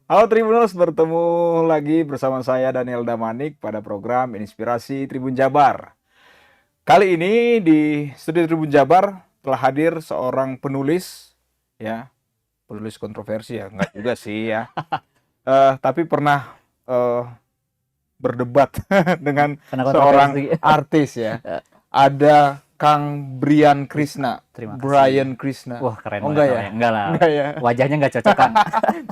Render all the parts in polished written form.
Halo Tribuners, bertemu lagi bersama saya Daniel Damanik pada program Inspirasi Tribun Jabar. Kali ini di studio Tribun Jabar telah hadir seorang penulis, ya, penulis kontroversi ya, enggak juga sih ya. Tapi pernah eh, berdebat dengan Karena seorang kontroversi. artis ya. Ada Kang Brian Krishna, Terima kasih. Brian Krishna. Wah, keren Oh banget enggak ya? namanya. Enggak lah. Enggak ya. Wajahnya nggak cocok, Kang.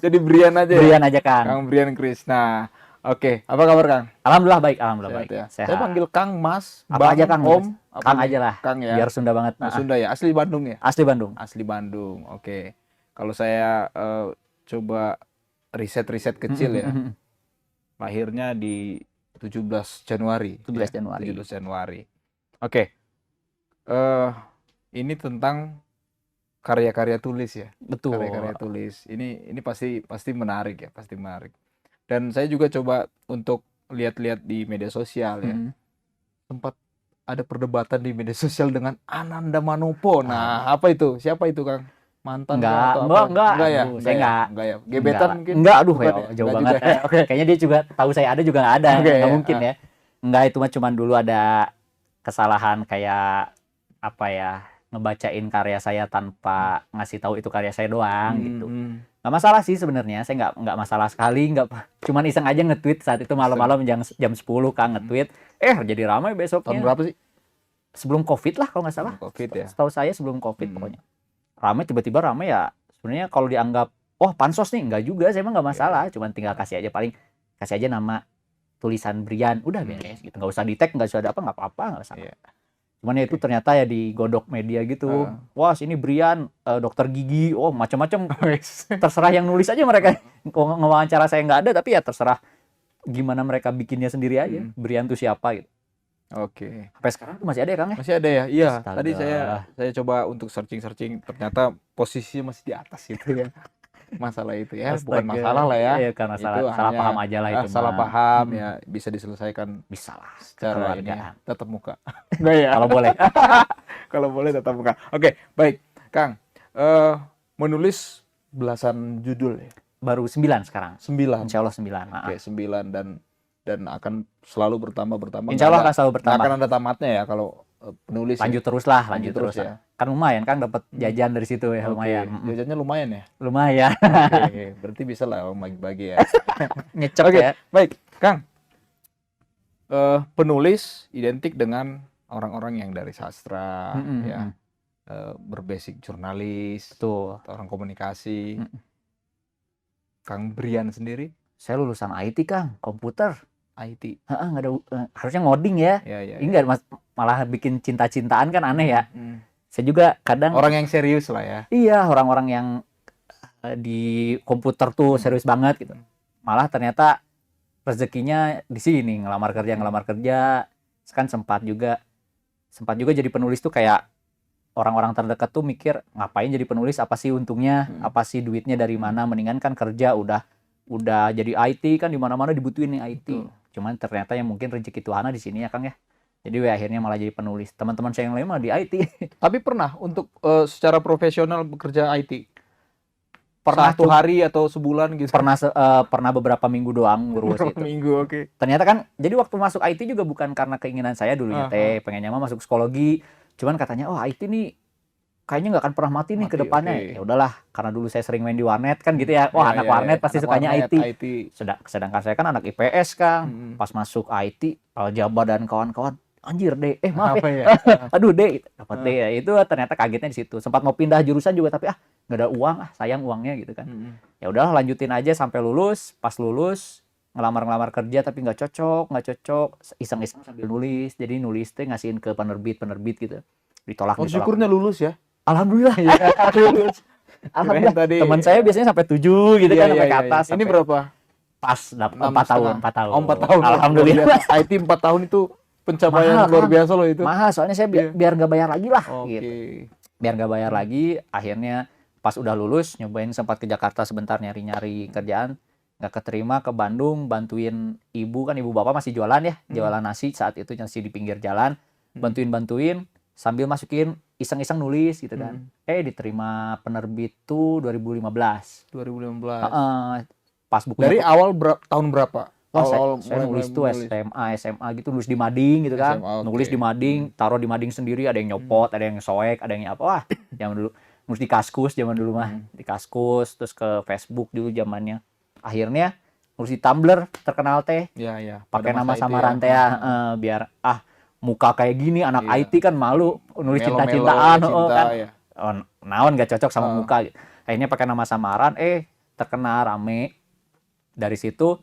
Jadi Brian aja ya. Brian aja, Kang. Kang Brian Krishna. Oke, apa kabar Kang? Alhamdulillah baik, alhamdulillah Sehat baik. ya. Sehat. Saya panggil Kang, Mas, Apa Bang, aja, Kang? Om, apa Kang nih? aja lah. Kang ya. Biar Sunda banget. Nah, Sunda ya, asli Bandung ya. Asli Bandung. Asli Bandung. Oke. Kalau saya coba riset-riset kecil ya. Lahirnya di 17 Januari. 17 ya, Januari. 17 Januari. Oke. Ini tentang karya-karya tulis ya. Betul. Karya-karya tulis. Ini pasti menarik ya, pasti menarik. Dan saya juga coba untuk lihat-lihat di media sosial ya. Sempat ada perdebatan di media sosial dengan Ananda Manopo. Nah, apa itu? Siapa itu, Kang? Mantan Enggak, kah atau enggak, apa? enggak. Enggak ya? Aduh, saya enggak. Enggak ya? Gebetan Enggak, mungkin? enggak, aduh Bukan ya, ya? jauh Enggak banget. juga ya? Oke. Kayaknya dia juga tahu saya ada juga nggak ada. Oke, Nggak ya. mungkin ya. Enggak, itu mah cuman dulu ada kesalahan kayak apa ya, ngebacain karya saya tanpa ngasih tahu itu karya saya doang gitu. Nggak masalah sih sebenarnya, saya nggak masalah sekali, cuman iseng aja nge-tweet saat itu malam-malam jam 10 Kang nge-tweet, jadi ramai Tahun besoknya. berapa sih? Sebelum Covid lah kalau nggak salah. Covid ya. Setahu saya sebelum Covid pokoknya. Ramai, tiba-tiba ramai ya. Sebenarnya kalau dianggap pansos nih, nggak juga, saya emang nggak masalah, cuman tinggal kasih aja nama tulisan Brian, udah beres gitu. Nggak usah di-tag, nggak usah ada apa, nggak apa-apa, nggak masalah. Cuman ya itu ternyata ya digodok media gitu. Wah, sini Brian, dokter gigi, macam-macam. Terserah yang nulis aja mereka. Ngewawancara saya nggak ada, tapi ya terserah gimana mereka bikinnya sendiri aja. Brian tuh siapa gitu. Oke. Sampai sekarang tuh masih ada ya, Kang ya? Masih ada ya? Iya. Astaga. Tadi saya coba untuk searching, ternyata posisinya masih di atas gitu ya. Masalah itu ya, bukan Astaga. masalah lah ya. Iya, karena Itu salah hanya, paham aja lah itu. salah paham ya, bisa diselesaikan Bisa lah. secara ini Kekeluargaan. tatap muka. Enggak ya? Kalau boleh. Kalau boleh tatap muka. Oke, baik. Kang, menulis belasan judul ya? Baru 9 sekarang. 9. Insya Allah 9. Oke, 9 dan akan selalu bertambah. Insya Allah akan selalu Nggak bertambah. akan ada tamatnya ya kalau penulis. Lanjut ya? terus lah, Lanjut lanjut terus terus. ya. Kan lumayan kan dapat jajan dari situ ya, Oke, lumayan. jajannya lumayan ya. Lumayan. Oke, berarti bisa lah om bagi-bagi ya. Nyecep Oke, ya. baik, Kang. Penulis identik dengan orang-orang yang dari sastra, ya, berbasic jurnalis, Betul. atau orang komunikasi. Kang Brian sendiri, Saya lulusan IT, Kang, komputer. IT. Nggak ada, harusnya ngoding ya. Ya. Ini nggak malah bikin cinta-cintaan kan aneh ya. Saya juga kadang Orang yang serius lah ya. iya, orang-orang yang di komputer tuh serius banget gitu. Malah ternyata rezekinya di sini, ngelamar kerja. Kan sempat juga jadi penulis tuh kayak orang-orang terdekat tuh mikir, ngapain jadi penulis, apa sih untungnya, apa sih duitnya dari mana, mendingan kan kerja udah jadi IT kan, di mana-mana dibutuhin nih IT. Cuman ternyata yang mungkin rezeki Tuhan di sini ya, Kang ya. Jadi akhirnya malah jadi penulis. Teman-teman saya yang lain malah di IT. Tapi pernah untuk secara profesional bekerja IT? Pernah Satu hari atau sebulan gitu? pernah beberapa minggu doang ngurus itu. Minggu, oke. Ternyata kan, jadi waktu masuk IT juga bukan karena keinginan saya dulunya pengennya mah masuk psikologi. Cuman katanya, IT nih kayaknya nggak akan pernah mati nih ke depannya. Ya udahlah, karena dulu saya sering main di warnet kan gitu ya. Anak warnet pasti anak sukanya warnet, IT. IT. Sedangkan saya kan anak IPS, Kang. Pas masuk IT, Aljaba dan kawan-kawan, anjir deh, maaf Apa ya. ya? Aduh deh, dapat deh ya. Itu ternyata kagetnya di situ. Sempat mau pindah jurusan juga tapi nggak ada uang, sayang uangnya gitu kan. Ya udahlah, lanjutin aja sampai lulus. Pas lulus ngelamar kerja tapi nggak cocok, iseng-iseng sambil nulis. Jadi nulis teh ngasihin ke penerbit gitu. Ditolak. Syukurnya lulus ya. Alhamdulillah ya. Lulus. Alhamdulillah. Tadi, Teman saya biasanya sampai 7 gitu kan, sampai ke atas. Ini berapa? Pas 4 tahun. 4 tahun. Alhamdulillah. IT 4 tahun itu pencapaian Mahal, luar Kang. biasa loh itu. Mahal, soalnya saya biar nggak bayar lagi lah. Oke. Gitu. Biar nggak bayar lagi, akhirnya pas udah lulus nyobain sempat ke Jakarta sebentar nyari-nyari kerjaan, nggak keterima, ke Bandung bantuin ibu bapak masih jualan ya, jualan nasi saat itu, masih di pinggir jalan, bantuin sambil masukin iseng-iseng nulis gitu kan. Diterima penerbit tuh 2015. pas bukunya Dari awal tahun berapa? wah, Awal saya nulis tuh nulis. SMA gitu, nulis di mading gitu kan. SMA, Nulis oke. di mading, taruh di mading sendiri, ada yang nyopot, ada yang soek, ada yang apa. Wah, zaman dulu nulis di Kaskus zaman dulu mah. Di Kaskus, terus ke Facebook dulu zamannya. Akhirnya nulis di Tumblr terkenal teh, Ya, ya. pakai Pada nama masa itu samaran teh ya, biar muka kayak gini anak Iya. IT kan malu nulis Melo-melo cinta-cintaan, cinta, kan. ya. Oh, naon gak cocok sama muka. Akhirnya pakai nama samaran, terkenal rame. Dari situ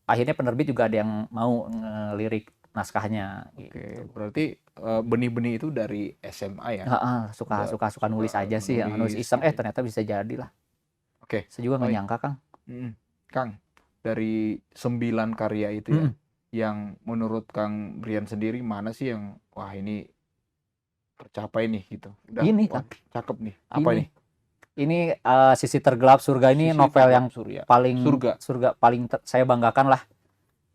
akhirnya penerbit juga ada yang mau ngelirik naskahnya. Oke, berarti benih-benih itu dari SMA ya? Heeh, suka nulis aja sih, nulis iseng, gitu. ternyata bisa jadi lah. Oke. Saya juga nggak Baik. nyangka, Kang. Kang, dari 9 karya itu ya, yang menurut Kang Brian sendiri mana sih yang wah ini tercapai nih gitu? Udah, Ini, wah, Kang. cakep nih. Apa Ini. nih? Ini Sisi Tergelap Surga ini Sisi novel Tergelap yang Surya. paling Surga. paling saya banggakan lah.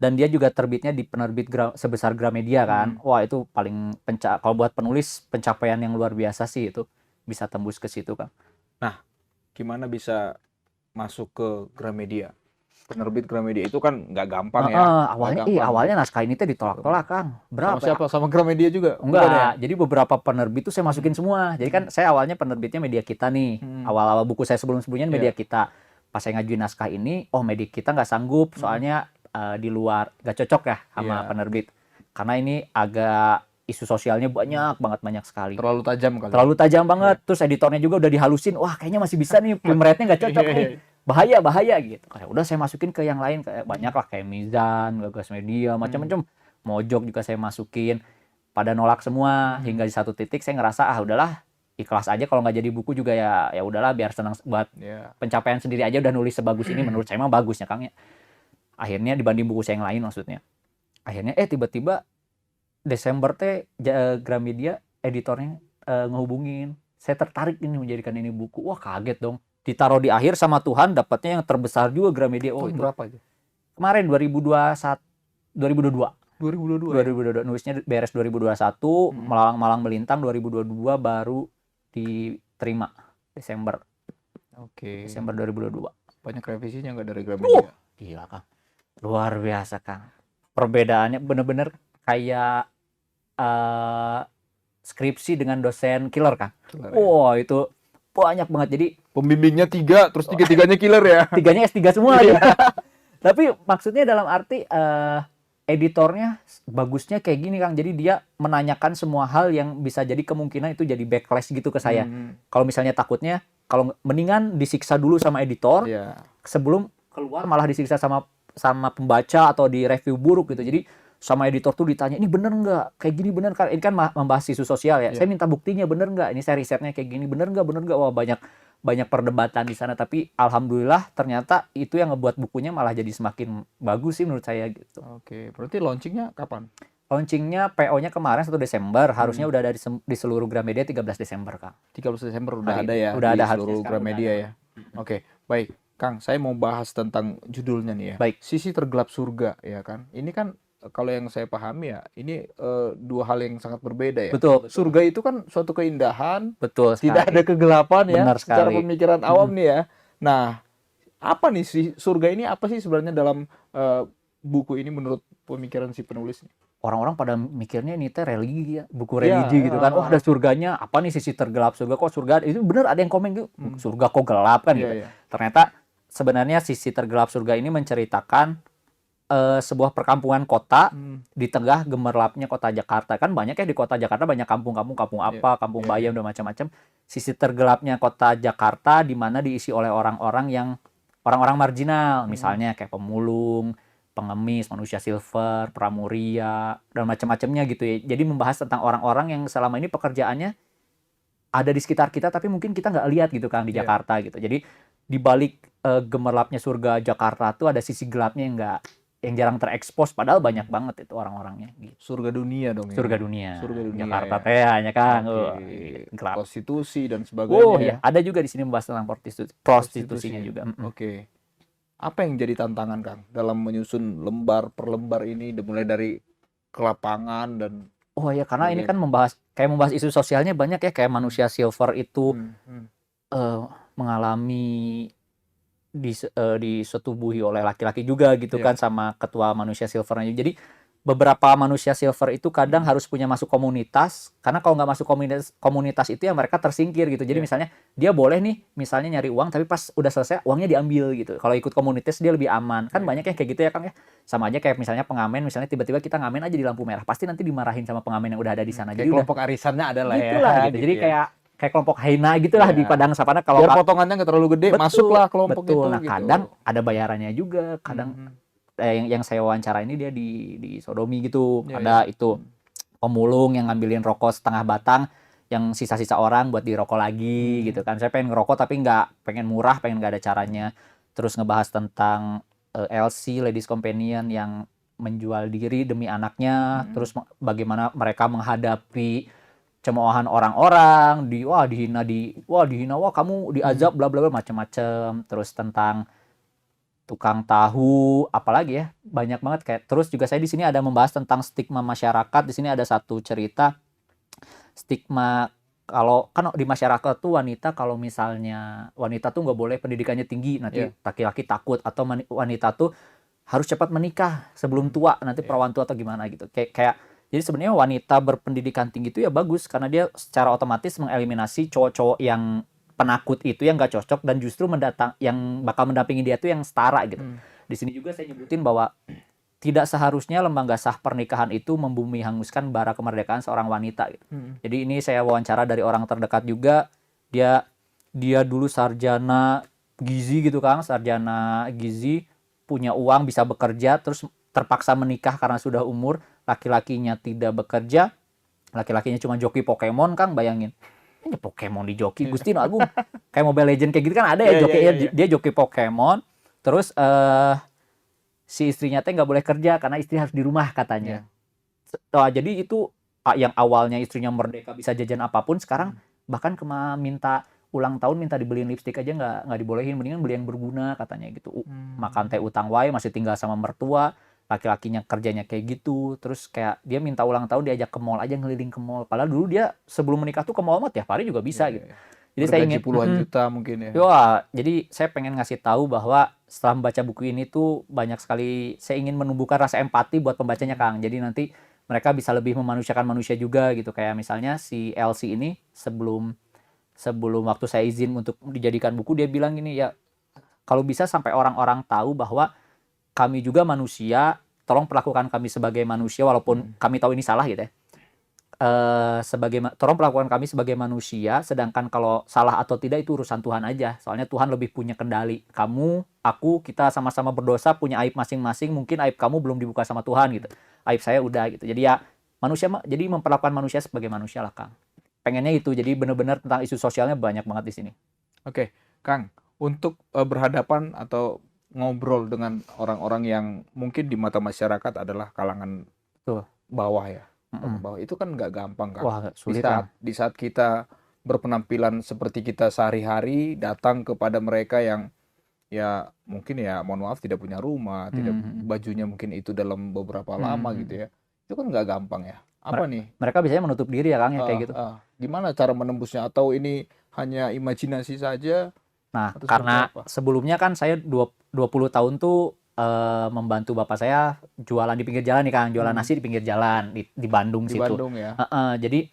Dan dia juga terbitnya di penerbit sebesar Gramedia kan. Wah, itu paling kalau buat penulis pencapaian yang luar biasa sih itu. Bisa tembus ke situ, Kang. Nah, gimana bisa masuk ke Gramedia? Penerbit Gramedia itu kan nggak gampang ya. Awalnya naskah ini teh ditolak-tolak, Kang. Sama siapa? Sama Gramedia juga? Enggak, Bukan ya? jadi beberapa penerbit tuh saya masukin semua. Jadi kan saya awalnya penerbitnya Media Kita nih. Awal-awal buku saya sebelum-sebelumnya Media Kita. Pas saya ngajuin naskah ini, Media Kita nggak sanggup. Soalnya di luar, nggak cocok ya sama penerbit. Karena ini agak isu sosialnya banyak sekali. Terlalu tajam kali. Terlalu tajam banget. Terus editornya juga udah dihalusin. Wah, kayaknya masih bisa nih, film rate-nya nggak cocok nih. Bahaya gitu. Kayak udah saya masukin ke yang lain, kayak banyak lah, kayak Mizan, Gagas Media, macam-macam. Mojok juga saya masukin. Pada nolak semua, hingga di satu titik saya ngerasa udahlah, ikhlas aja kalau nggak jadi buku juga ya udahlah, biar senang buat pencapaian sendiri aja, udah nulis sebagus ini, menurut saya mah bagusnya, Kang ya. Akhirnya dibanding buku saya yang lain maksudnya. Akhirnya tiba-tiba Desember Gramedia editornya ngehubungin. Saya tertarik ini menjadikan ini buku. Wah, kaget dong. Ditaruh di akhir sama Tuhan, dapatnya yang terbesar juga Gramedia. Itu itu berapa aja? Kemarin 2022 nulisnya beres 2021, Malang Melintang 2022 baru diterima Desember. Oke. Desember 2022. Banyak revisinya nggak dari Gramedia? Gila, Kang. Luar biasa, Kang. Perbedaannya bener-bener kayak skripsi dengan dosen killer, Kang. Wah, itu banyak banget. Jadi pembimbingnya 3, terus 3-3-nya killer ya? 3-nya S3 semua ya. Tapi maksudnya dalam arti editornya bagusnya kayak gini, Kang. Jadi dia menanyakan semua hal yang bisa jadi kemungkinan itu jadi backlash gitu ke saya. Kalau misalnya takutnya, kalau mendingan disiksa dulu sama editor, sebelum keluar malah disiksa sama pembaca atau di review buruk gitu. Jadi sama editor tuh ditanya, ini bener nggak? Kayak gini bener kan? Ini kan membahas isu sosial ya. Saya minta buktinya, bener nggak? Ini saya risetnya kayak gini, bener nggak? Wah, banyak perdebatan di sana. Tapi alhamdulillah ternyata itu yang ngebuat bukunya malah jadi semakin bagus sih menurut saya gitu. Oke, berarti launchingnya kapan? Launchingnya PO-nya kemarin 1 Desember, harusnya udah ada di seluruh Gramedia 13 Desember, Kang. 13 Desember udah ada ya? Udah ada di seluruh Gramedia ya? Oke, baik. Kang, saya mau bahas tentang judulnya nih ya. Baik. Sisi Tergelap Surga, ya kan? Ini kan kalau yang saya pahami ya, ini dua hal yang sangat berbeda ya. Betul. Surga itu kan suatu keindahan, betul sekali. Tidak ada kegelapan ya, Benar secara sekali. pemikiran awam nih ya. Nah, apa nih sih surga ini, apa sih sebenarnya dalam buku ini menurut pemikiran si penulis nih? Orang-orang pada mikirnya ini teh religi ya, buku religi gitu kan. Wah, ada surganya, apa nih sisi tergelap surga? Kok surga itu bener, ada yang komen gitu, surga kok gelap kan gitu. Ternyata sebenarnya sisi tergelap surga ini menceritakan sebuah perkampungan kota di tengah gemerlapnya kota Jakarta. Kan banyak ya di kota Jakarta, banyak kampung-kampung, kampung apa, kampung bayam dan macam-macam. Sisi tergelapnya kota Jakarta di mana diisi oleh orang-orang marginal, misalnya kayak pemulung, pengemis, manusia silver, pramuria, dan macam-macamnya gitu ya. Jadi membahas tentang orang-orang yang selama ini pekerjaannya ada di sekitar kita, tapi mungkin kita nggak lihat gitu kan di Jakarta gitu. Jadi di balik gemerlapnya surga Jakarta tuh ada sisi gelapnya yang jarang terekspos, padahal banyak banget itu orang-orangnya gitu. Surga dunia dong. Surga dunia. Surga dunia. Jakarta teh hanya kan gelap. Prostitusi dan sebagainya. Oh iya, ada juga di sini membahas tentang prostitusinya juga. Oke. Apa yang jadi tantangan, Kang, dalam menyusun lembar per lembar ini, mulai dari ke lapangan dan oh ya, karena ini kan membahas isu sosialnya banyak ya, kayak manusia silver itu mengalami disetubuhi oleh laki-laki juga gitu Iya. kan sama ketua manusia silvernya. Jadi beberapa manusia silver itu kadang harus punya masuk komunitas, karena kalau nggak masuk komunitas itu ya mereka tersingkir gitu. Jadi Iya. misalnya dia boleh nih misalnya nyari uang, tapi pas udah selesai uangnya diambil gitu. Kalau ikut komunitas dia lebih aman. Kan Iya. banyak yang kayak gitu ya Kang ya. Sama aja kayak misalnya pengamen, misalnya tiba-tiba kita ngamen aja di lampu merah, pasti nanti dimarahin sama pengamen yang udah ada di sana. Kayak Jadi udah kelompok arisannya ada lah ya. gitulah gitu. Jadi ya. kayak kelompok Haina gitulah Iya. di Padang Savana kalau Biar potongannya nggak terlalu gede, masuklah kelompok betul. itu Nah, gitu. kadang ada bayarannya juga, kadang Mhm. yang saya wawancara ini dia di sodomi gitu. Iya, Ada itu pemulung yang ngambilin rokok setengah batang yang sisa-sisa orang buat dirokok lagi gitu kan. Saya pengen ngerokok tapi nggak pengen murah, pengen nggak ada caranya. Terus ngebahas tentang LC, Ladies Companion, yang menjual diri demi anaknya. Terus bagaimana mereka menghadapi cemoohan orang-orang, dihina, wah kamu diazab bla bla bla macam-macam. Terus tentang tukang tahu, apalagi ya, banyak banget kayak. Terus juga saya di sini ada membahas tentang stigma masyarakat. Di sini ada satu cerita stigma kalau kan di masyarakat tuh wanita, kalau misalnya wanita tuh nggak boleh pendidikannya tinggi, nanti laki-laki takut, atau wanita tuh harus cepat menikah sebelum tua, nanti perawan tua atau gimana gitu. Kayak jadi sebenarnya wanita berpendidikan tinggi itu ya bagus, karena dia secara otomatis mengeliminasi cowok-cowok yang penakut itu, yang nggak cocok, dan justru yang bakal mendampingi dia tuh yang setara gitu. Di sini juga saya nyebutin bahwa tidak seharusnya lembaga sah pernikahan itu membumi hanguskan bara kemerdekaan seorang wanita gitu. Jadi ini saya wawancara dari orang terdekat juga, dia dulu sarjana gizi gitu Kang, sarjana gizi, punya uang, bisa bekerja, terus terpaksa menikah karena sudah umur, laki-lakinya tidak bekerja, laki-lakinya cuma joki Pokemon Kang, bayangin. Ini Pokemon di joki, Gusti Agung. Kayak Mobile Legend kayak gitu kan ada ya jokinya, dia joki Pokemon, terus si istrinya teh nggak boleh kerja karena istri harus di rumah katanya. Jadi itu yang awalnya istrinya merdeka bisa jajan apapun, sekarang bahkan minta ulang tahun minta dibeliin lipstik aja nggak dibolehin, mendingan beli yang berguna katanya gitu. Makan teh utang wae, masih tinggal sama mertua, laki-lakinya kerjanya kayak gitu. Terus kayak dia minta ulang tahun diajak ke mall aja, ngeliling ke mall, padahal dulu dia sebelum menikah tuh ke mall mah tiap hari juga bisa gitu. Jadi saya ingin puluhan juta mungkin ya. Jadi saya pengen ngasih tahu bahwa setelah membaca buku ini tuh banyak sekali, saya ingin menumbuhkan rasa empati buat pembacanya Kang. Jadi nanti mereka bisa lebih memanusiakan manusia juga gitu. Kayak misalnya si LC ini sebelum waktu saya izin untuk dijadikan buku, dia bilang gini, ya kalau bisa sampai orang-orang tahu bahwa kami juga manusia, tolong perlakukan kami sebagai manusia walaupun kami tahu ini salah gitu ya. Tolong perlakukan kami sebagai manusia, sedangkan kalau salah atau tidak itu urusan Tuhan aja. Soalnya Tuhan lebih punya kendali. Kamu, aku, kita sama-sama berdosa, punya aib masing-masing. Mungkin aib kamu belum dibuka sama Tuhan gitu. Aib saya udah gitu. Jadi ya jadi memperlakukan manusia sebagai manusia lah Kang. Pengennya itu. Jadi benar-benar tentang isu sosialnya banyak banget di sini. Oke, Kang, untuk berhadapan atau ngobrol dengan orang-orang yang mungkin di mata masyarakat adalah kalangan bawah ya. Bahwa itu kan nggak gampang Kang. Wah, sulit di saat kita berpenampilan seperti kita sehari-hari, datang kepada mereka yang ya mungkin ya mohon maaf tidak punya rumah, tidak bajunya mungkin itu dalam beberapa lama gitu ya. Itu kan nggak gampang ya. Apa nih? Mereka biasanya menutup diri ya Kang ya kayak gitu. Gimana cara menembusnya, atau ini hanya imajinasi saja? Nah, karena sebelumnya kan saya 20 tahun tuh membantu bapak saya jualan di pinggir jalan nih Kang, jualan nasi di pinggir jalan di Bandung situ. Di Bandung ya. Jadi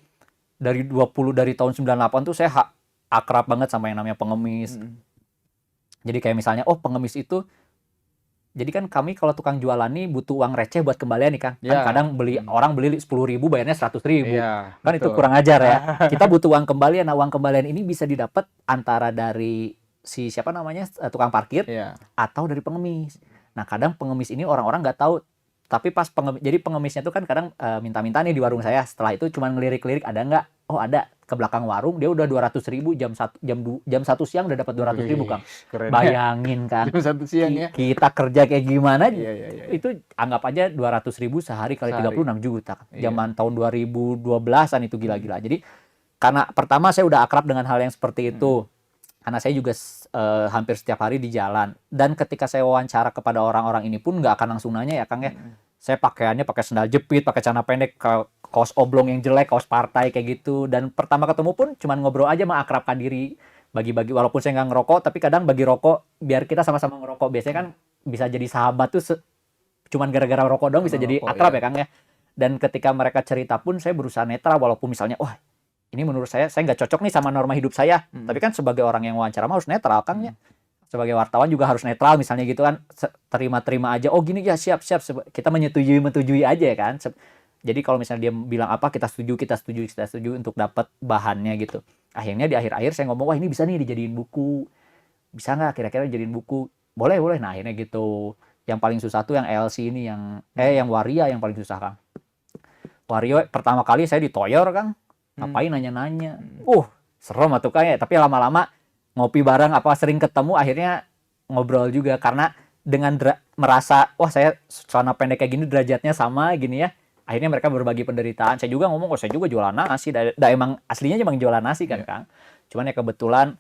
dari tahun 98 tuh saya akrab banget sama yang namanya pengemis. Jadi kayak misalnya pengemis itu, jadi kan kami kalau tukang jualan nih butuh uang receh buat kembalian nih Kang. Kan kadang orang beli 10.000 bayarnya 100.000. Kan betul. Itu kurang ajar ya. Kita butuh uang kembalian. Nah, uang kembalian ini bisa didapat antara dari si siapa namanya tukang parkir atau dari pengemis. Nah, kadang pengemis ini orang-orang nggak tahu, tapi pas jadi pengemisnya tuh kan kadang minta-minta nih di warung saya. Setelah itu cuma ngelirik-lirik, ada nggak? Oh ada, ke belakang warung dia udah 200.000, jam 1 siang udah dapat 200.000 Kang. Keren. Bayangin Kang. Jam 1 siang ya. Kita kerja kayak gimana? Itu anggap aja 200.000 sehari kali 36 juta. Zaman tahun 2012-an itu gila-gila. Jadi karena pertama saya udah akrab dengan hal yang seperti itu. Karena saya juga hampir setiap hari di jalan. Dan ketika saya wawancara kepada orang-orang ini pun nggak akan langsung nanya ya Kang ya. Saya pakaiannya pakai sandal jepit, pakai celana pendek, kaos oblong yang jelek, kaos partai kayak gitu. Dan pertama ketemu pun cuman ngobrol aja, mengakrabkan diri. bagi-bagi, walaupun saya nggak ngerokok tapi kadang bagi rokok biar kita sama-sama ngerokok. Biasanya kan bisa jadi sahabat tuh cuman gara-gara rokok dong bisa Karena jadi rokok, akrab ya. ya Kang ya. Dan ketika mereka cerita pun saya berusaha netral, walaupun misalnya wah ini menurut saya nggak cocok nih sama norma hidup saya. Tapi kan sebagai orang yang wawancara mah harus netral Kang ya. Sebagai wartawan juga harus netral misalnya gitu kan, terima-terima aja, oh gini ya siap kita menyetujui aja ya kan. Jadi kalau misalnya dia bilang apa kita setuju untuk dapat bahannya gitu. Akhirnya di akhir-akhir saya ngomong wah ini bisa nih dijadiin buku, bisa nggak kira-kira dijadiin buku, boleh. Nah akhirnya gitu. Yang paling susah tuh yang LC ini yang Waria yang paling susah Kang. Wario pertama kali saya ditoyor Kang, ngapain nanya-nanya, serem atuh Kang ya. Tapi lama-lama ngopi bareng apa sering ketemu akhirnya ngobrol juga karena dengan merasa wah saya celana pendek kayak gini derajatnya sama gini ya, akhirnya mereka berbagi penderitaan. Saya juga ngomong saya juga jualan nasi, emang aslinya emang jualan nasi kan Kang, cuman ya kebetulan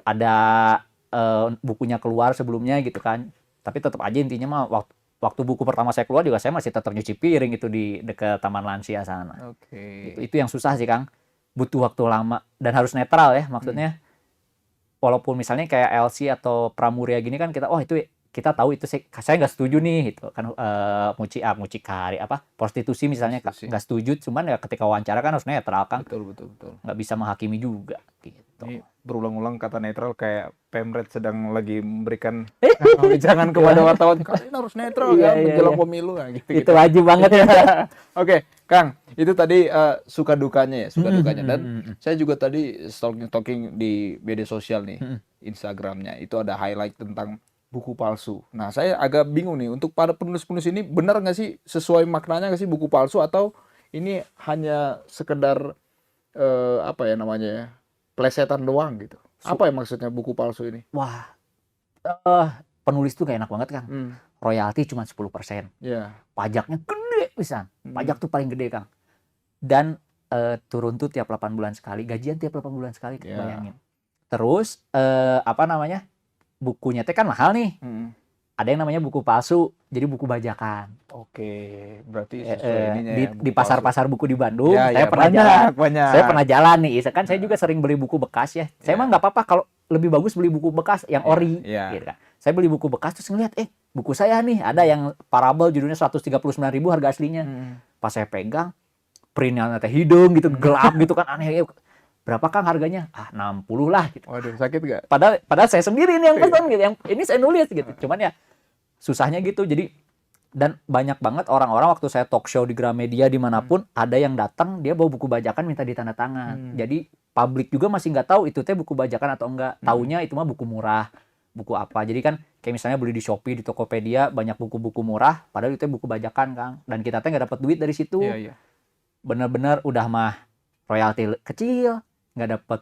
ada bukunya keluar sebelumnya gitu kan. Tapi tetap aja intinya mah waktu buku pertama saya keluar juga saya masih tetap nyuci piring itu di dekat Taman Lansia sana. Itu yang susah sih Kang, butuh waktu lama dan harus netral ya maksudnya. Walaupun misalnya kayak LC atau Pramuria gini kan kita itu kita tahu itu saya nggak setuju nih gitu kan, mucikari apa prostitusi misalnya nggak setuju, cuman ya ketika wawancara kan harus netral kan. Betul. Nggak bisa menghakimi juga gitu. Ini berulang-ulang kata netral kayak Pemret sedang lagi memberikan jangan kepada wartawan kalian harus netral ya menjelang pemilu gitu. Itu wajib banget ya. Oke, Kang, itu tadi suka dukanya dan saya juga tadi stalking di media sosial nih, Instagramnya itu ada highlight tentang buku palsu. Nah, saya agak bingung nih untuk para penulis-penulis ini benar nggak sih sesuai maknanya nggak sih buku palsu atau ini hanya sekedar apa ya namanya ya, plesetan doang gitu. Apa yang maksudnya buku palsu ini? Wah, penulis tuh gak enak banget Kang. Royalti cuma 10%. Pajaknya gede pisan. Pajak tuh paling gede Kang. Dan turun tuh tiap 8 bulan sekali, gajian tiap 8 bulan sekali, bayangin. Terus apa namanya? Bukunya teh kan mahal nih. Ada yang namanya buku palsu, jadi buku bajakan. Oke, berarti sesuai ininya ya. Di pasar-pasar buku di Bandung, saya pernah banyak. Saya pernah jalan nih, kan saya juga sering beli buku bekas ya. Saya mah nggak apa-apa kalau lebih bagus beli buku bekas yang ori. Gitu kan. Saya beli buku bekas terus ngeliat, buku saya nih ada yang parabel judulnya 139.000 harga aslinya. Pas saya pegang, printnya teh hidung gitu, gelap gitu kan aneh. Berapa Kang harganya? 60 lah gitu. Waduh, sakit gak? Padahal saya sendiri nih yang pesan gitu, yang ini saya nulis gitu. Cuman ya susahnya gitu. Jadi dan banyak banget orang-orang waktu saya talk show di Gramedia dimanapun ada yang datang dia bawa buku bajakan minta ditandatangan. Jadi publik juga masih nggak tahu itu teh buku bajakan atau enggak. Taunya itu mah buku murah, buku apa. Jadi kan kayak misalnya beli di Shopee, di Tokopedia banyak buku-buku murah, padahal itu buku bajakan Kang. Dan kita teh nggak dapat duit dari situ. Bener-bener udah mah royalti kecil, nggak dapat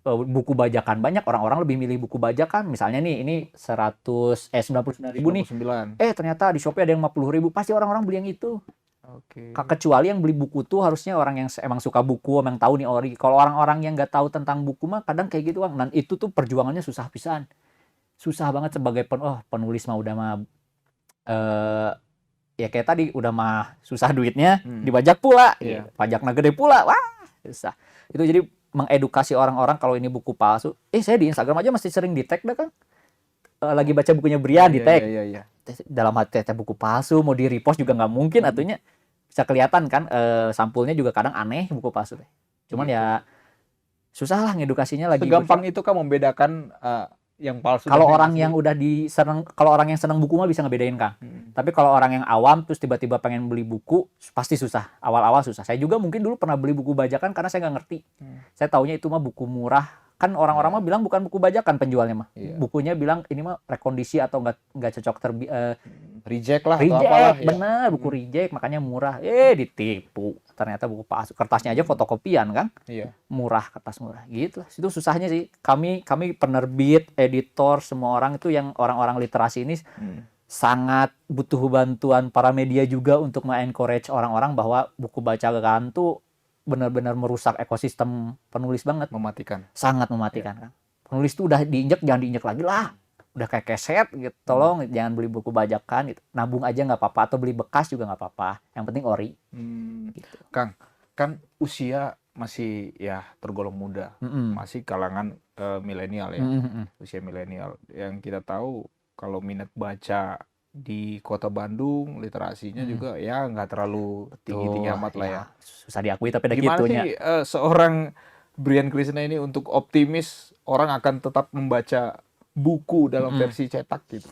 buku bajakan banyak. Orang-orang lebih milih buku bajakan. Misalnya nih ini 99.000 nih. Ternyata di Shopee ada yang 50.000. Pasti orang-orang beli yang itu. Kecuali yang beli buku tuh harusnya orang yang emang suka buku, emang tahu nih ori. Kalau orang-orang yang nggak tahu tentang buku mah kadang kayak gitu Bang. Dan itu tuh perjuangannya susah pisan. Susah banget sebagai penulis mah udah mah ya kayak tadi udah mah susah duitnya, dibajak pula. Pajaknya gede pula. Wah, susah. Itu jadi mengedukasi orang-orang kalau ini buku palsu. Saya di Instagram aja masih sering di tag dah Kang. Lagi baca bukunya Brian di tag. Dalam hati buku palsu mau di repost juga nggak mungkin atunya. Bisa kelihatan kan sampulnya juga kadang aneh buku palsu teh. Cuman ya susah lah ngedukasinya lagi. Segampang itu kan membedakan yang palsu. Kalau orang yang udah kalau orang yang senang buku mah bisa ngebedain Kang. Tapi kalau orang yang awam terus tiba-tiba pengen beli buku pasti susah. Awal-awal susah. Saya juga mungkin dulu pernah beli buku bajakan karena saya nggak ngerti. Saya taunya itu mah buku murah. Kan orang-orang mah bilang bukan buku bajakan penjualnya mah. Bukunya bilang ini mah rekondisi atau nggak cocok reject lah reject, atau apalah. Bener, buku reject makanya murah. Ditipu. Ternyata buku palsu. Kertasnya aja fotokopian kan. Murah, kertas murah. Gitu lah. Itu susahnya sih. Kami penerbit, editor, semua orang itu yang orang-orang literasi ini sangat butuh bantuan para media juga untuk me-encourage orang-orang bahwa buku bacaan tuh benar-benar merusak ekosistem penulis banget. Mematikan. Sangat mematikan kan. Penulis tuh udah diinjek, jangan diinjek lagi lah. Udah kayak keset gitu. Tolong jangan beli buku bajakan gitu. Nabung aja nggak apa-apa atau beli bekas juga nggak apa-apa. Yang penting ori. Gitu. Kang, kan usia masih ya tergolong muda, Mm-mm. masih kalangan milenial ya, Mm-mm. usia milenial. Yang kita tahu kalau minat baca di kota Bandung, literasinya Mm. juga ya nggak terlalu tinggi-tinggi Tuh, amat lah ya. ya susah diakui tapi ada Gimana gitunya. sih seorang Brian Krishna ini untuk optimis orang akan tetap membaca buku dalam Mm-mm. versi cetak gitu?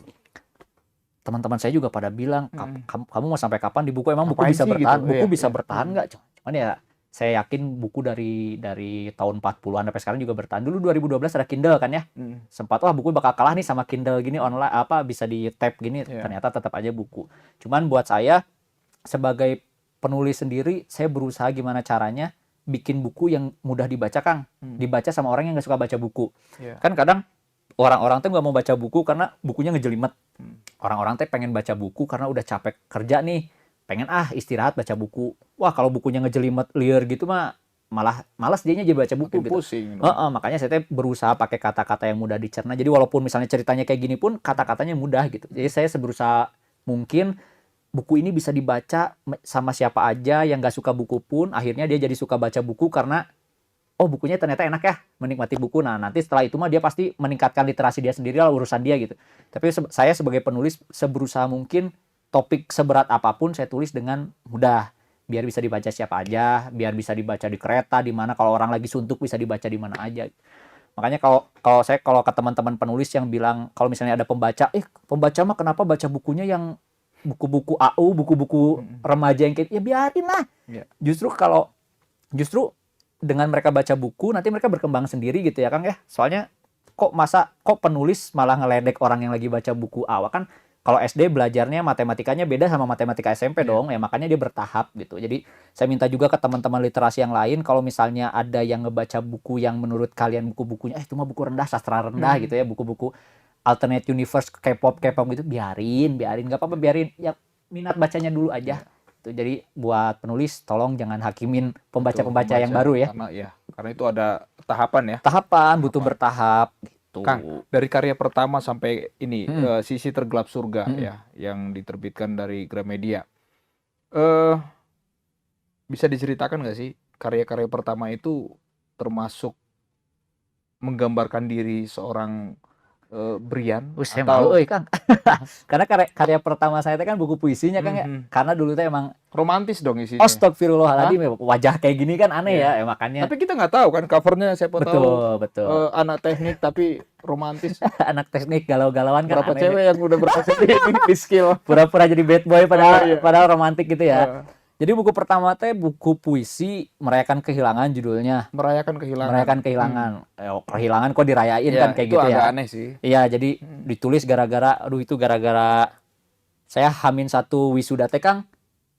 Teman-teman saya juga pada bilang, Mm. kamu mau sampai kapan di buku? Emang buku Ngapain bisa sih bertahan? gitu? Buku Iya, bisa iya. bertahan nggak? Cuman ya saya yakin buku dari tahun 40-an sampai sekarang juga bertahan. Dulu 2012 ada Kindle kan ya. Mm. Sempat wah buku bakal kalah nih sama Kindle gini online apa bisa di tap gini. Iya. Ternyata tetap aja buku. Cuman buat saya sebagai penulis sendiri, saya berusaha gimana caranya bikin buku yang mudah dibaca, Kang. Dibaca sama orang yang nggak suka baca buku. Iya. Kan kadang orang-orang tuh nggak mau baca buku karena bukunya ngejelimet. Hmm. Orang-orang tuh pengen baca buku karena udah capek kerja nih. Pengen istirahat baca buku. Wah, kalau bukunya ngejelimet liar gitu mah malah malas dianya jadi baca buku Makin gitu. pusing. Makanya saya tuh berusaha pakai kata-kata yang mudah dicerna. Jadi walaupun misalnya ceritanya kayak gini pun kata-katanya mudah gitu. Jadi saya berusaha mungkin buku ini bisa dibaca sama siapa aja yang nggak suka buku pun akhirnya dia jadi suka baca buku karena oh bukunya ternyata enak ya, menikmati buku. Nah nanti setelah itu mah dia pasti meningkatkan literasi dia sendiri lah, urusan dia gitu. Tapi saya sebagai penulis seberusaha mungkin topik seberat apapun saya tulis dengan mudah biar bisa dibaca siapa aja, biar bisa dibaca di kereta, di mana kalau orang lagi suntuk bisa dibaca di mana aja. Makanya kalau ke teman-teman penulis yang bilang kalau misalnya ada pembaca, pembaca mah kenapa baca bukunya yang buku-buku AU, buku-buku remaja yang kayak ya biarin lah. Yeah. Justru dengan mereka baca buku nanti mereka berkembang sendiri gitu ya Kang ya. Soalnya kok penulis malah ngeledek orang yang lagi baca buku awal kan kalau SD belajarnya matematikanya beda sama matematika SMP dong ya makanya dia bertahap gitu. Jadi saya minta juga ke teman-teman literasi yang lain kalau misalnya ada yang ngebaca buku yang menurut kalian buku-bukunya itu mah buku rendah sastra rendah gitu ya buku-buku alternate universe K-pop gitu biarin nggak apa-apa biarin ya minat bacanya dulu aja. Jadi buat penulis tolong jangan hakimin pembaca-pembaca yang baru ya. Karena itu ada tahapan ya. Tahapan butuh bertahap gitu. Kang, dari karya pertama sampai ini Sisi Tergelap Surga ya yang diterbitkan dari Gramedia. Bisa diceritakan nggak sih karya-karya pertama itu termasuk menggambarkan diri seorang Brian Saya atau malu Kang. Karena karya pertama saya itu kan buku puisinya Kang ya. Karena dulu tuh emang romantis dong isinya. Astagfirullahaladzim wajah kayak gini kan aneh ya makanya. Tapi kita nggak tahu kan covernya siapa tahu. Betul. Anak teknik tapi romantis. Anak teknik galau-galauan kan Berapa aneh. cewek yang udah berhasil di skill. Pura-pura jadi bad boy padahal romantis gitu ya. Jadi buku pertama teh buku puisi Merayakan Kehilangan judulnya. Merayakan Kehilangan. Kehilangan kok dirayain kan kayak gitu ya. Itu agak aneh sih. Iya, jadi ditulis gara-gara saya H-1 wisuda teh Kang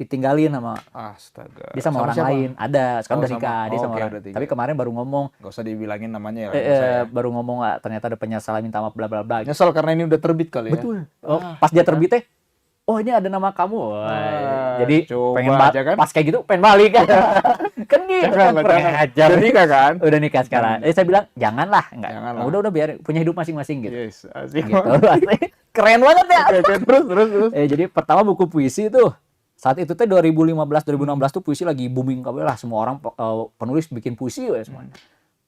ditinggalin sama astaga. Dia sama orang siapa? Lain. Ada, sekarang udah nikah, dia sama orang. udah tiga. Tapi kemarin baru ngomong, Gak usah dibilangin namanya ya. baru ngomong ternyata ada penyesalan minta maaf bla bla bla. Nyesel karena ini udah terbit kali ya. Betul. Pas dia terbit teh ini ada nama kamu. Jadi pengen kan? pas kayak gitu pengen balik kan. Kan dia udah nikah kan? Udah nikah sekarang. Saya bilang janganlah, enggak. Janganlah. Udah biar punya hidup masing-masing gitu. Yes, asik. Gitu. Keren banget ya. Oke, terus. Jadi pertama buku puisi itu saat itu teh 2015-2016 tuh puisi lagi booming kabeh lah, semua orang penulis bikin puisi ya semuanya.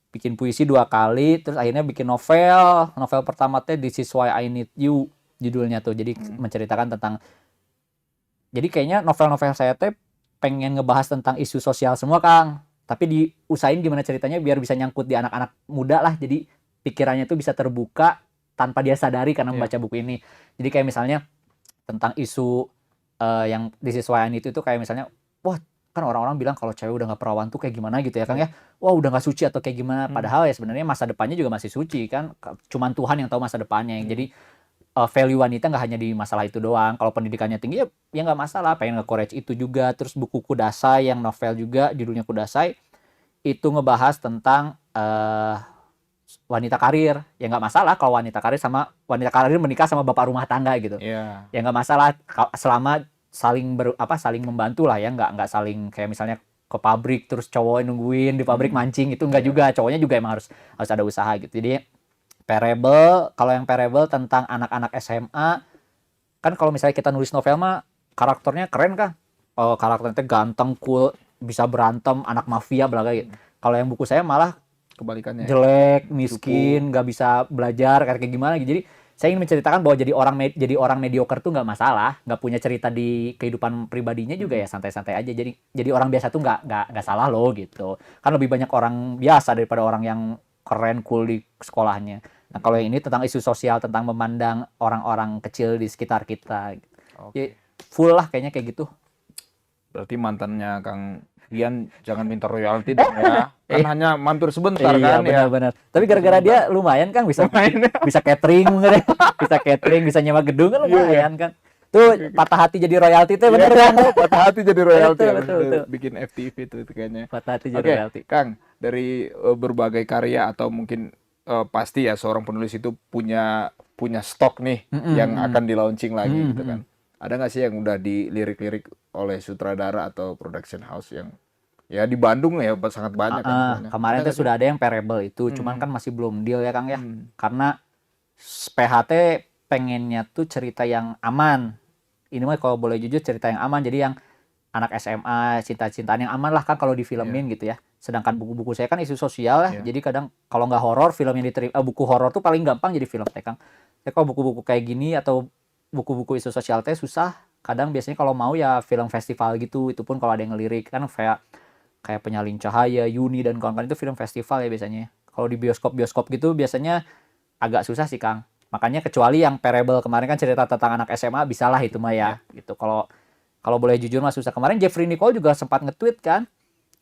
Bikin puisi 2 kali, terus akhirnya bikin novel. Novel pertama teh This Is Why I Need You judulnya tuh. Jadi menceritakan tentang jadi kayaknya novel-novel saya teh pengen ngebahas tentang isu sosial semua Kang. Tapi diusahain gimana ceritanya biar bisa nyangkut di anak-anak muda lah. Jadi pikirannya tuh bisa terbuka tanpa dia sadari karena membaca buku ini. Jadi kayak misalnya tentang isu yang This Is Why I Need You itu kayak misalnya, wah kan orang-orang bilang kalau cewek udah gak perawan tuh kayak gimana gitu ya Kang ya. Wah udah gak suci atau kayak gimana. Padahal ya sebenarnya masa depannya juga masih suci kan. Cuman Tuhan yang tahu masa depannya. Jadi value wanita nggak hanya di masalah itu doang. Kalau pendidikannya tinggi ya nggak masalah. Pengen nge-courage itu juga. Terus buku Kudasai yang novel juga judulnya Kudasai itu ngebahas tentang wanita karir. Ya nggak masalah kalau wanita karir menikah sama bapak rumah tangga gitu. Yeah. Ya nggak masalah selama saling membantu lah ya. Nggak saling kayak misalnya ke pabrik terus cowok nungguin di pabrik mancing itu nggak juga. Cowoknya juga emang harus ada usaha gitu. Jadi kalau yang Parable tentang anak-anak SMA, kan kalau misalnya kita nulis novel mah karakternya keren kan, karakternya ganteng, cool, bisa berantem, anak mafia, belaga gitu. Kalau yang buku saya malah Kebalikannya. jelek, miskin, nggak bisa belajar kayak gimana gitu. Jadi saya ingin menceritakan bahwa jadi orang mediocre tuh nggak masalah, nggak punya cerita di kehidupan pribadinya juga ya santai-santai aja. Jadi orang biasa tuh nggak salah loh gitu. Kan lebih banyak orang biasa daripada orang yang keren cool di sekolahnya. Nah kalau yang ini tentang isu sosial, tentang memandang orang-orang kecil di sekitar kita. Oke. Ya, full lah kayaknya kayak gitu. Berarti mantannya Kang Rian jangan minta royalti dong ya. Kan hanya mampir sebentar Iya kan ya. benar-benar. Tapi gara-gara dia lumayan kan bisa bisa catering, bener. Bisa catering, bisa nyewa gedung kan lumayan kan. Tuh patah hati jadi royalti tuh bener kan? Patah hati jadi royalti. Betul, ya, betul, betul. bikin FTV itu kayaknya. Patah hati jadi Oke, royalti. Kang, dari berbagai karya atau mungkin pasti ya seorang penulis itu punya stok nih yang akan di launching lagi gitu kan. Ada nggak sih yang udah dilirik-lirik oleh sutradara atau production house yang ya di Bandung ya sangat banyak kan sebenarnya. Kemarin Ada tuh nggak sudah ada yang Parable itu, cuman kan masih belum deal ya Kang ya. sih? Karena PHT pengennya tuh cerita yang aman. Ini mah kalau boleh jujur cerita yang aman, jadi yang anak SMA, cinta-cintaan yang aman lah kan kalau difilmin gitu ya. Sedangkan buku-buku saya kan isu sosial ya, jadi kadang kalau nggak horor, film yang diterima, buku horor tuh paling gampang jadi film teh Kang. Ya kalau buku-buku kayak gini atau buku-buku isu sosial teh susah. Kadang biasanya kalau mau ya film festival gitu, itu pun kalau ada yang ngelirik kan kayak Penyalin Cahaya, Yuni dan kawan-kawan itu film festival ya biasanya. Kalau di bioskop gitu biasanya agak susah sih Kang. Makanya kecuali yang Parable kemarin kan cerita tentang anak SMA bisalah itu mah ya. Gitu. Kalau boleh jujur mah susah. Kemarin Jeffrey Nicole juga sempat nge-tweet kan.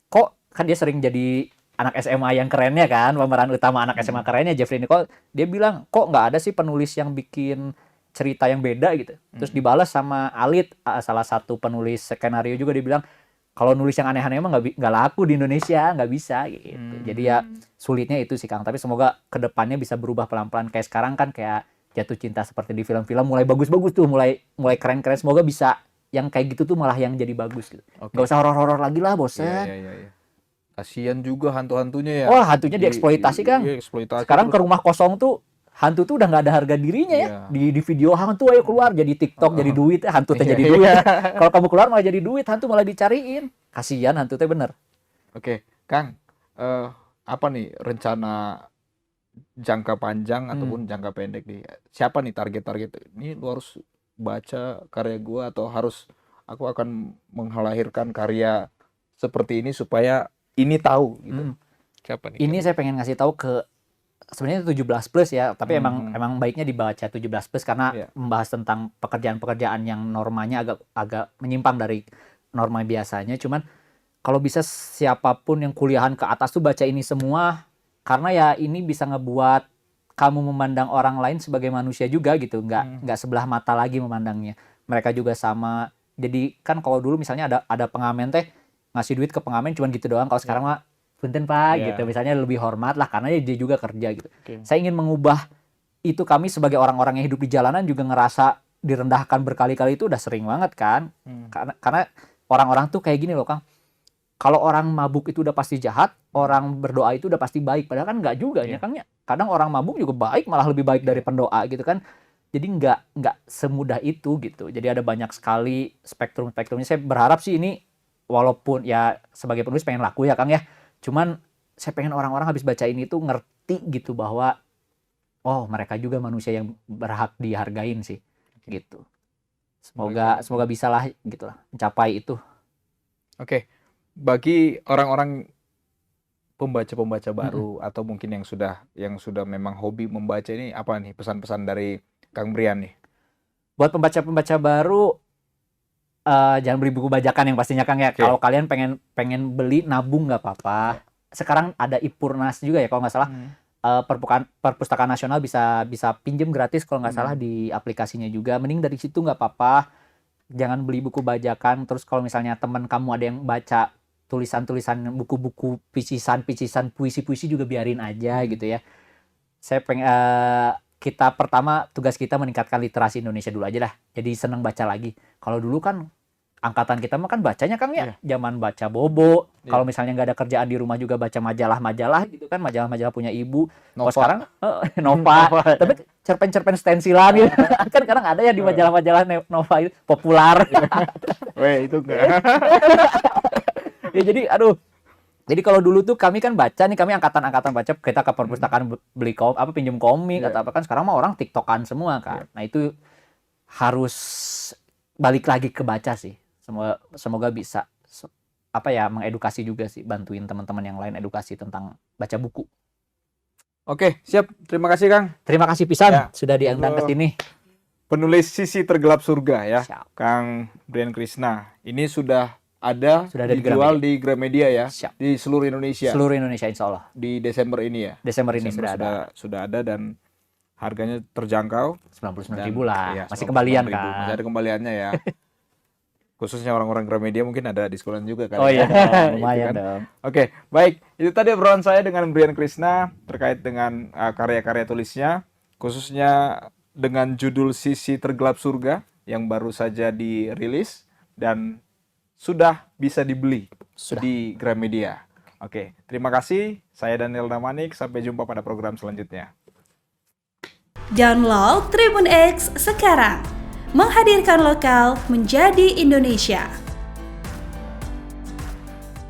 Kok kan dia sering jadi anak SMA yang kerennya kan, pemeran utama anak SMA kerennya Jeffrey Nicole. Dia bilang, "Kok nggak ada sih penulis yang bikin cerita yang beda gitu." Terus dibalas sama Alit, salah satu penulis skenario juga, dia bilang, "Kalau nulis yang aneh-aneh emang nggak laku di Indonesia, nggak bisa gitu." Jadi ya sulitnya itu sih Kang. Tapi semoga kedepannya bisa berubah pelan-pelan. Kayak sekarang kan kayak Jatuh Cinta seperti di film-film mulai bagus-bagus tuh, mulai keren-keren. Semoga bisa yang kayak gitu tuh malah yang jadi bagus gitu. Oke. Nggak usah horor-horor lagi lah, bosen. Iya. Kasihan juga hantu-hantunya ya. Wah, hantunya dieksploitasi Kang. Iya, eksploitasi. Sekarang terus. ke rumah kosong tuh hantu tuh udah nggak ada harga dirinya ya. Iya. Di video hantu ayo keluar jadi TikTok, jadi duit, hantu teh Iya, jadi duit. Kalau kamu keluar malah jadi duit, hantu malah dicariin. Kasihan hantu teh bener. Oke, Kang, apa nih rencana jangka panjang ataupun jangka pendek nih? Siapa nih target-target? Ini lu harus baca karya gua atau harus aku akan melahirkan karya seperti ini supaya ini tahu gitu. Siapa nih? Ini saya pengen ngasih tahu ke sebenarnya 17 plus ya, tapi emang baiknya dibaca 17 plus karena Iya. membahas tentang pekerjaan-pekerjaan yang normanya agak menyimpang dari norma biasanya. Cuman kalau bisa siapapun yang kuliahan ke atas tuh baca ini semua, karena ya ini bisa ngebuat kamu memandang orang lain sebagai manusia juga gitu, nggak sebelah mata lagi memandangnya. Mereka juga sama. Jadi kan kalau dulu misalnya ada pengamen teh ngasih duit ke pengamen cuman gitu doang. Kalau sekarang mah punten Pak Iya. gitu. Misalnya lebih hormat lah karena dia juga kerja gitu. Oke. Saya ingin mengubah itu, kami sebagai orang-orang yang hidup di jalanan juga ngerasa direndahkan berkali-kali, itu udah sering banget kan. Karena orang-orang tuh kayak gini loh Kang. Kalau orang mabuk itu udah pasti jahat, orang berdoa itu udah pasti baik. Padahal kan nggak juga ya Kang ya. Kadang orang mabuk juga baik, malah lebih baik dari pendoa gitu kan. Jadi nggak semudah itu gitu. Jadi ada banyak sekali spektrum-spektrumnya. Saya berharap sih ini, walaupun ya sebagai penulis pengen laku ya Kang ya. Cuman saya pengen orang-orang habis baca ini tuh ngerti gitu bahwa oh mereka juga manusia yang berhak dihargain sih gitu. Semoga bisa lah gitu lah mencapai itu. Oke. Bagi orang-orang pembaca-pembaca baru atau mungkin yang sudah memang hobi membaca ini, apa nih pesan-pesan dari Kang Brian nih? Buat pembaca-pembaca baru, jangan beli buku bajakan yang pastinya Kang ya. Oke. Kalau kalian pengen beli, nabung nggak apa-apa. Sekarang ada Ipurnas juga ya kalau nggak salah. Perpustakaan Nasional bisa pinjem gratis kalau nggak salah di aplikasinya juga. Mending dari situ nggak apa-apa. Jangan beli buku bajakan. Terus kalau misalnya teman kamu ada yang baca tulisan-tulisan, buku-buku picisan, puisi-puisi juga biarin aja gitu ya. Saya pengen tugas kita meningkatkan literasi Indonesia dulu aja lah. Jadi seneng baca lagi. Kalau dulu kan angkatan kita mah kan bacanya Kang ya, zaman baca Bobo. Kalau misalnya nggak ada kerjaan di rumah juga baca majalah-majalah gitu kan, majalah-majalah punya ibu. Kalau sekarang Nova, tapi cerpen-cerpen stensilan gitu. Kan kadang ada ya di majalah-majalah Nova itu populer. Weh, itu enggak. Ya jadi aduh, Jadi kalau dulu tuh kami kan baca nih, kami angkatan-angkatan baca, kita ke perpustakaan beli pinjem komik Iya. atau apa kan, sekarang mah orang TikTokan semua kan. Nah itu harus balik lagi ke baca sih. Semoga bisa mengedukasi juga sih, bantuin teman-teman yang lain edukasi tentang baca buku. Oke, siap. Terima kasih Kang. Terima kasih pisan Ya. sudah diundang ke sini. Penulis Sisi Tergelap Surga ya, Siap. Kang Brian Krishna. Ini sudah ada Sudah ada di dijual di Gramedia ya, Siap. di seluruh Indonesia. Seluruh Indonesia insya Allah. Di Desember ini ya. Desember ini sudah ada. Sudah ada dan harganya terjangkau. 99.000 lah. Iya, Masih kembalian 99.000. kan. Masih ada kembaliannya ya. Khususnya orang-orang Gramedia mungkin ada diskonan juga kan. Oh iya, Gitu lumayan kan. dong. Oke, baik. Itu tadi obrolan saya dengan Brian Krishna terkait dengan karya-karya tulisnya, khususnya dengan judul Sisi Tergelap Surga yang baru saja dirilis dan sudah bisa dibeli Sudah. di Gramedia. Oke, terima kasih. Saya Daniel Damanik. Sampai jumpa pada program selanjutnya. Download Tribun X sekarang. Menghadirkan lokal menjadi Indonesia.